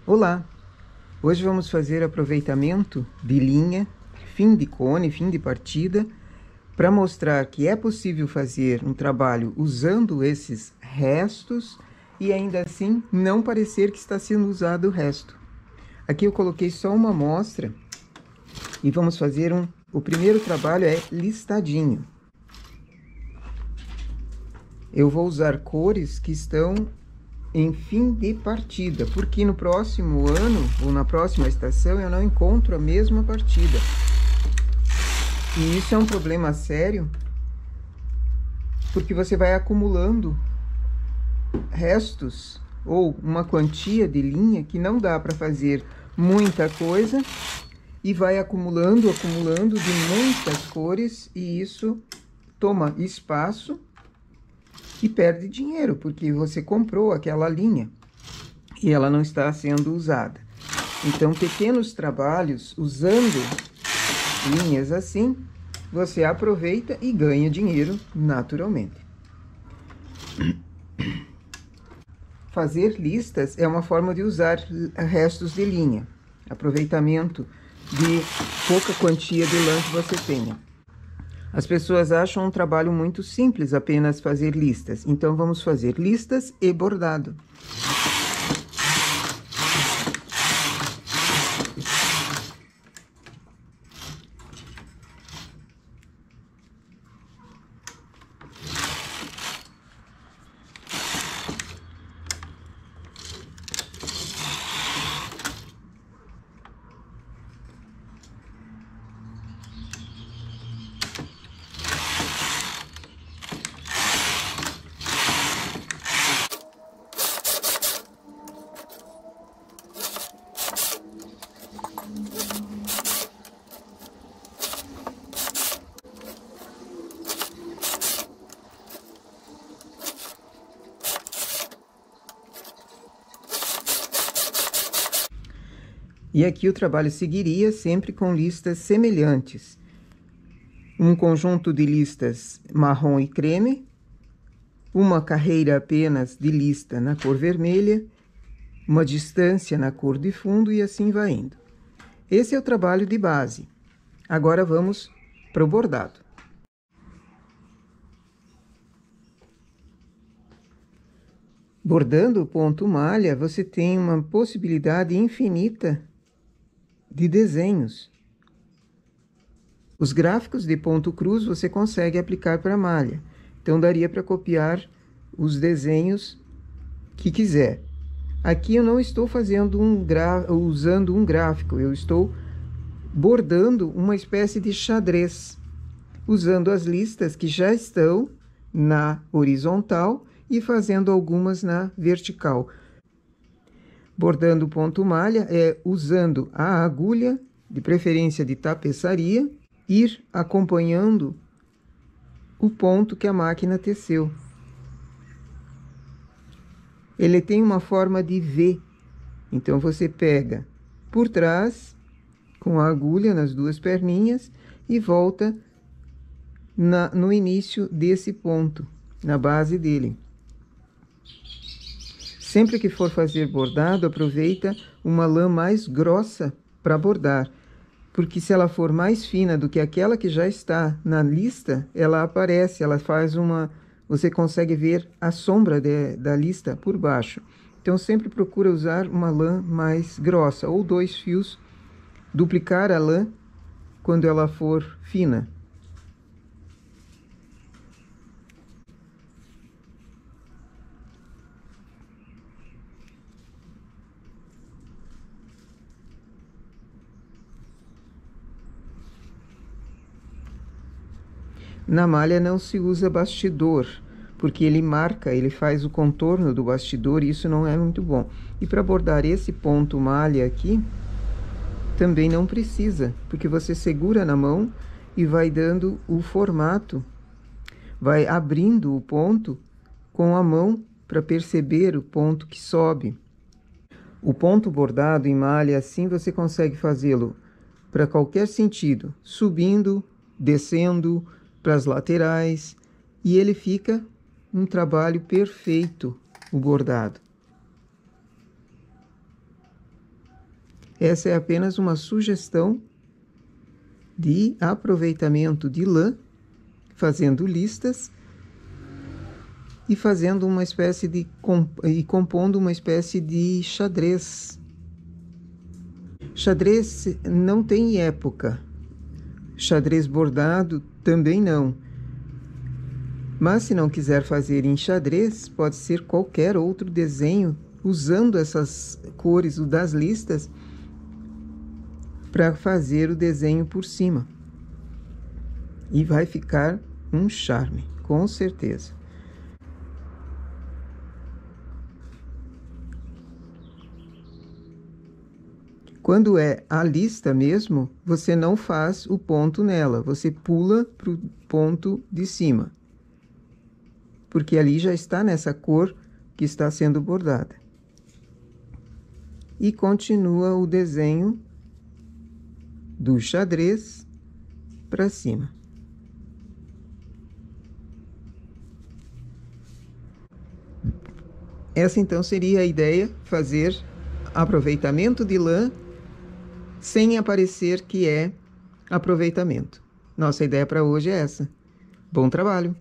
Olá! Hoje vamos fazer aproveitamento de linha, fim de cone, fim de partida, para mostrar que é possível fazer um trabalho usando esses restos e ainda assim não parecer que está sendo usado o resto. Aqui eu coloquei só uma amostra e vamos fazer o primeiro trabalho é listadinho. Eu vou usar cores que estão em fim de partida, porque no próximo ano ou na próxima estação eu não encontro a mesma partida. E isso é um problema sério, porque você vai acumulando restos ou uma quantia de linha que não dá para fazer muita coisa e vai acumulando de muitas cores, e isso toma espaço e perde dinheiro, porque você comprou aquela linha e ela não está sendo usada. Então, pequenos trabalhos usando linhas assim, você aproveita e ganha dinheiro naturalmente. Fazer listas é uma forma de usar restos de linha, aproveitamento de pouca quantia de lã que você tenha. As pessoas acham um trabalho muito simples apenas fazer listas, então vamos fazer listas e bordado. E aqui o trabalho seguiria sempre com listas semelhantes. Um conjunto de listas marrom e creme, uma carreira apenas de lista na cor vermelha, uma distância na cor de fundo e assim vai indo. Esse é o trabalho de base. Agora vamos para o bordado. Bordando o ponto malha, você tem uma possibilidade infinita de desenhos. Os gráficos de ponto cruz você consegue aplicar para malha. Então, daria para copiar os desenhos que quiser. Aqui eu não estou fazendo usando um gráfico, eu estou bordando uma espécie de xadrez, usando as listas que já estão na horizontal e fazendo algumas na vertical. Bordando ponto malha é usando a agulha, de preferência de tapeçaria, ir acompanhando o ponto que a máquina teceu. Ele tem uma forma de V, então você pega por trás, com a agulha nas duas perninhas, e volta no início desse ponto, na base dele. Sempre que for fazer bordado, aproveita uma lã mais grossa para bordar, porque se ela for mais fina do que aquela que já está na lista, ela aparece, ela faz uma... Você consegue ver a sombra da lista por baixo. Então, sempre procura usar uma lã mais grossa, ou 2 fios, duplicar a lã quando ela for fina. Na malha não se usa bastidor, porque ele marca, ele faz o contorno do bastidor e isso não é muito bom. E para bordar esse ponto malha aqui, também não precisa, porque você segura na mão e vai dando o formato, vai abrindo o ponto com a mão para perceber o ponto que sobe. O ponto bordado em malha, assim você consegue fazê-lo para qualquer sentido, subindo, descendo, para as laterais, e ele fica um trabalho perfeito, o bordado. Essa é apenas uma sugestão de aproveitamento de lã, fazendo listas e fazendo uma espécie de compondo uma espécie de xadrez. Xadrez não tem época. Xadrez bordado também não. Mas se não quiser fazer em xadrez, pode ser qualquer outro desenho usando essas cores das listas para fazer o desenho por cima. E vai ficar um charme, com certeza. Quando é a lista mesmo, você não faz o ponto nela, você pula para o ponto de cima. Porque ali já está nessa cor que está sendo bordada. E continua o desenho do xadrez para cima. Essa então seria a ideia, fazer aproveitamento de lã sem aparecer que é aproveitamento. Nossa ideia para hoje é essa. Bom trabalho!